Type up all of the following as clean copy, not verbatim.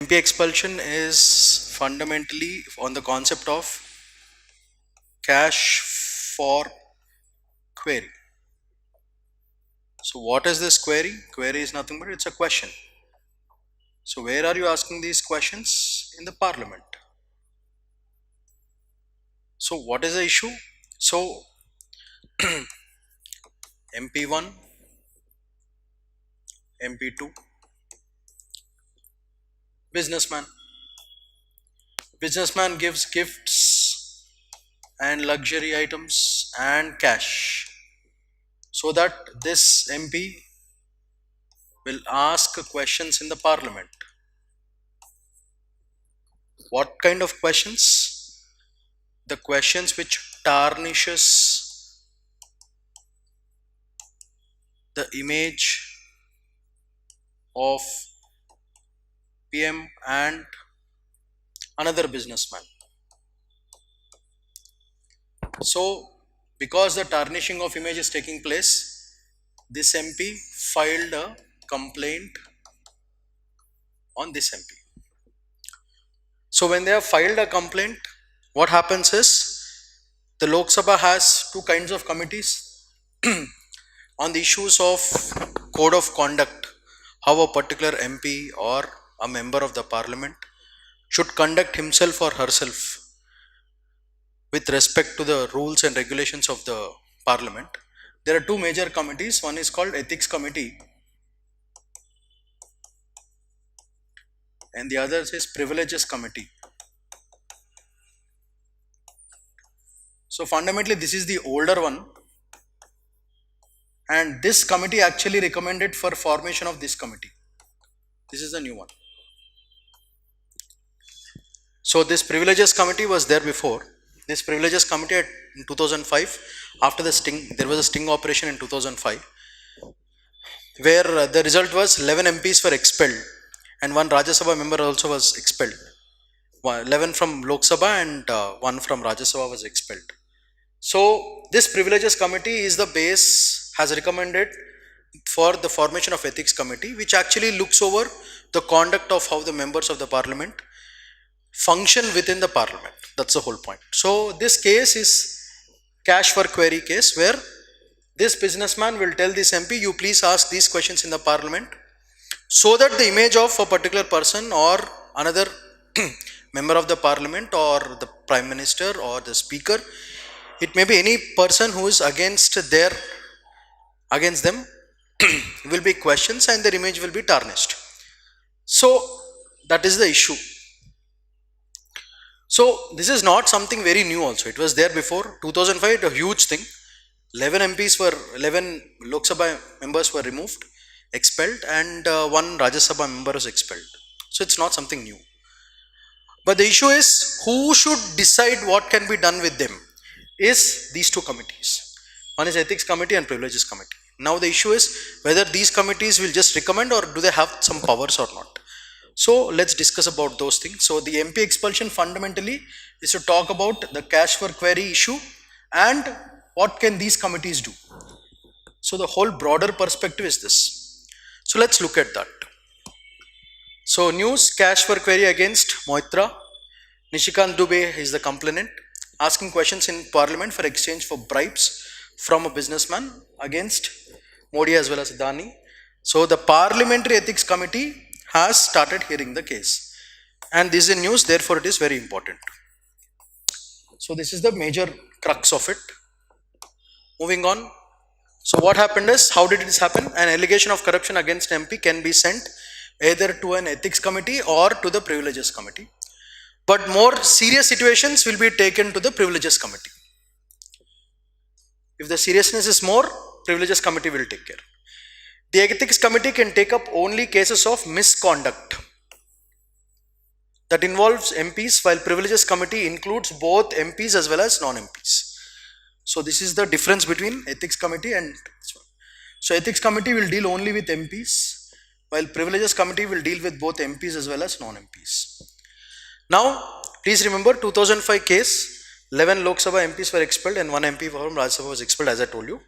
MP expulsion is fundamentally on the concept of cash for query. So what is this query? Query is nothing but it's a question. So where are you asking these questions? In the parliament. So what is the issue? So MP1, MP2, businessman. Businessman gives gifts and luxury items and cash so that this MP will ask questions in the parliament. What kind of questions? The questions which tarnishes the image of PM and another businessman. So because the tarnishing of image is taking place, this MP filed a complaint on this MP. So when they have filed a complaint, what happens is the Lok Sabha has two kinds of committees on the issues of code of conduct, how a particular MP or a member of the parliament should conduct himself or herself with respect to the rules and regulations of the parliament. There are two major committees. One is called ethics committee and the other is privileges committee. So fundamentally this is the older one, and this committee actually recommended for formation of this committee. This is the new one. So this privileges committee was there before. This privileges committee in 2005, after the sting, there was a sting operation in 2005 where the result was 11 MPs were expelled and one Rajya Sabha member also was expelled. 11 from Lok Sabha and 1 from Rajya Sabha was expelled. So this privileges committee is the base, has recommended for the formation of ethics committee, which actually looks over the conduct of how the members of the parliament function within the parliament. That's the whole point. So this case is cash for query case, where this businessman will tell this MP, you please ask these questions in the parliament, so that the image of a particular person or another member of the parliament or the prime minister or the speaker, it may be any person who is against them will be questions and their image will be tarnished. So that is the issue. So this is not something very new also. It was there before 2005, a huge thing. 11 Lok Sabha members were removed, expelled, and one Rajya Sabha member was expelled. So it's not something new. But the issue is who should decide what can be done with them is these two committees. One is ethics committee and privileges committee. Now the issue is whether these committees will just recommend or do they have some powers or not. So let's discuss about those things. So the MP expulsion fundamentally is to talk about the cash for query issue and what can these committees do. So the whole broader perspective is this. So let's look at that. So news, cash for query against Moitra. Nishikant Dubey is the complainant, asking questions in parliament for exchange for bribes from a businessman against Modi as well as Adani. So the parliamentary ethics committee has started hearing the case, and this is news, therefore it is very important. So this is the major crux of it. Moving on. So what happened is, how did this happen? An allegation of corruption against MP can be sent either to an ethics committee or to the privileges committee, but more serious situations will be taken to the privileges committee. If the seriousness is more, privileges committee will take care. The ethics committee can take up only cases of misconduct that involves MPs, while privileges committee includes both MPs as well as non-MPs. So this is the difference between ethics committee and this one. So ethics committee will deal only with MPs, while privileges committee will deal with both MPs as well as non-MPs. Now please remember 2005 case, 11 Lok Sabha MPs were expelled and 1 MP from Rajya Sabha was expelled, as I told you.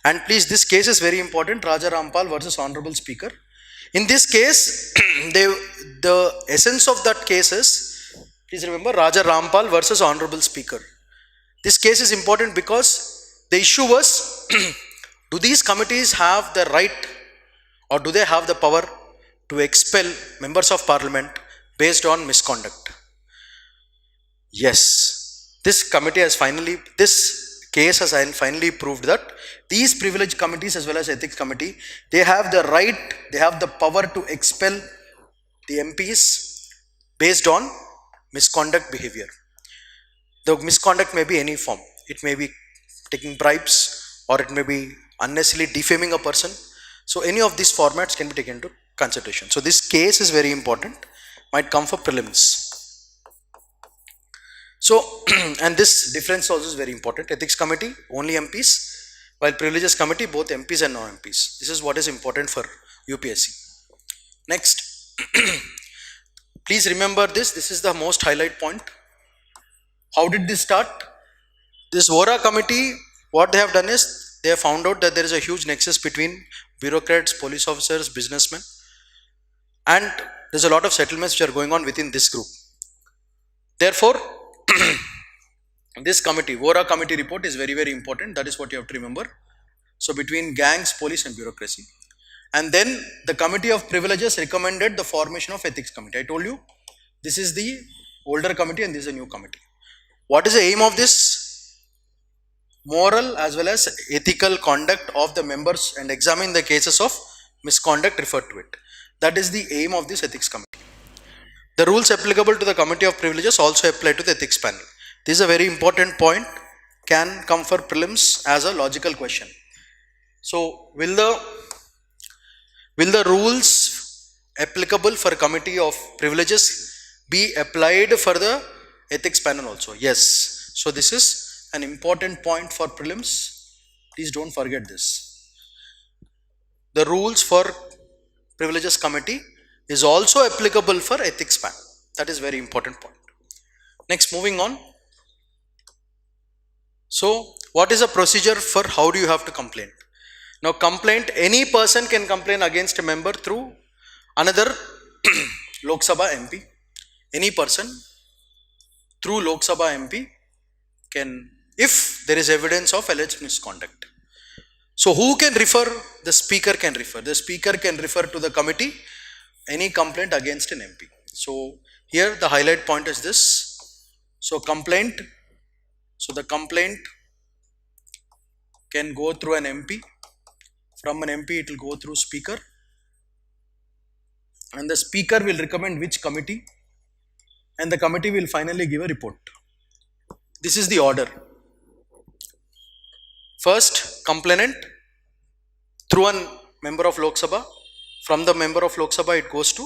And please, this case is very important, Raja Rampal versus Honorable Speaker. In this case, the essence of that case is, please remember, Raja Rampal versus Honorable Speaker. This case is important because the issue was, do these committees have the right or do they have the power to expel members of parliament based on misconduct? Yes, this case has finally proved that these privilege committees as well as ethics committee, they have the right, they have the power to expel the MPs based on misconduct behavior. The misconduct may be any form. It may be taking bribes, or it may be unnecessarily defaming a person. So any of these formats can be taken into consideration. So this case is very important, might come for prelims. So, and this difference also is very important. Ethics committee, only MPs, while privileges committee, both MPs and non-MPs. This is what is important for UPSC. Next, please remember this is the most highlight point. How did this start? This VORA committee, what they have done is, they have found out that there is a huge nexus between bureaucrats, police officers, businessmen, and there's a lot of settlements which are going on within this group. Therefore, this committee, VORA committee report is very, very important. That is what you have to remember. So between gangs, police and bureaucracy. And then the committee of privileges recommended the formation of ethics committee. I told you, this is the older committee and this is a new committee. What is the aim of this? Moral as well as ethical conduct of the members and examine the cases of misconduct referred to it. That is the aim of this ethics committee. The rules applicable to the committee of privileges also apply to the ethics panel. This is a very important point, can come for prelims as a logical question. So will the rules applicable for committee of privileges be applied for the ethics panel also? Yes. So this is an important point for prelims. Please don't forget this. The rules for privileges committee is also applicable for ethics panel. That is very important point. Next, moving on. So what is the procedure for how do you have to complain? Now complaint, any person can complain against a member through another Lok Sabha MP. Any person through Lok Sabha MP can, if there is evidence of alleged misconduct. So who can refer? The speaker can refer. The speaker can refer to the committee any complaint against an MP. So here the highlight point is this. So complaint, so the complaint can go through an MP. From an MP it will go through speaker, and the speaker will recommend which committee, and the committee will finally give a report. This is the order. First, complainant through a member of Lok Sabha. From the member of Lok Sabha it goes to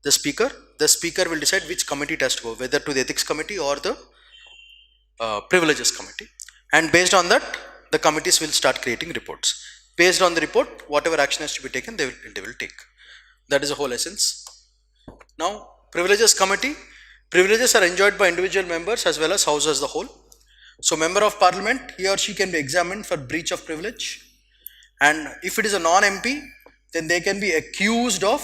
the speaker. The speaker will decide which committee it has to go, whether to the ethics committee or the privileges committee, and based on that the committees will start creating reports. Based on the report, whatever action has to be taken, they will take. That is the whole essence. Now, privileges committee. Privileges are enjoyed by individual members as well as House as the whole. So, member of parliament, he or she can be examined for breach of privilege. And if it is a non-MP, then they can be accused of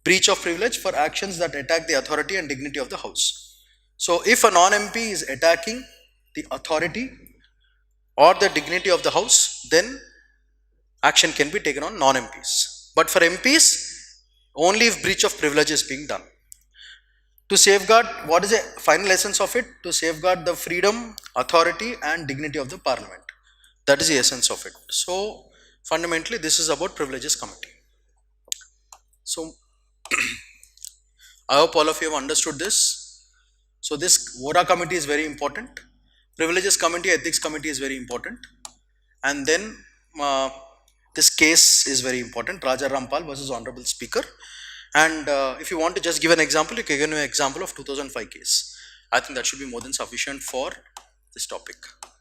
breach of privilege for actions that attack the authority and dignity of the House. So, if a non-MP is attacking the authority or the dignity of the House, then action can be taken on non-MPs. But for MPs, only if breach of privilege is being done. To safeguard, what is the final essence of it? To safeguard the freedom, authority and dignity of the parliament. That is the essence of it. So, fundamentally this is about privileges committee. So, I hope all of you have understood this. So, this VORA committee is very important. Privileges committee, ethics committee is very important. And then this case is very important, Raja Rampal versus Honorable Speaker. And if you want to just give an example, you can give an example of 2005 case. I think that should be more than sufficient for this topic.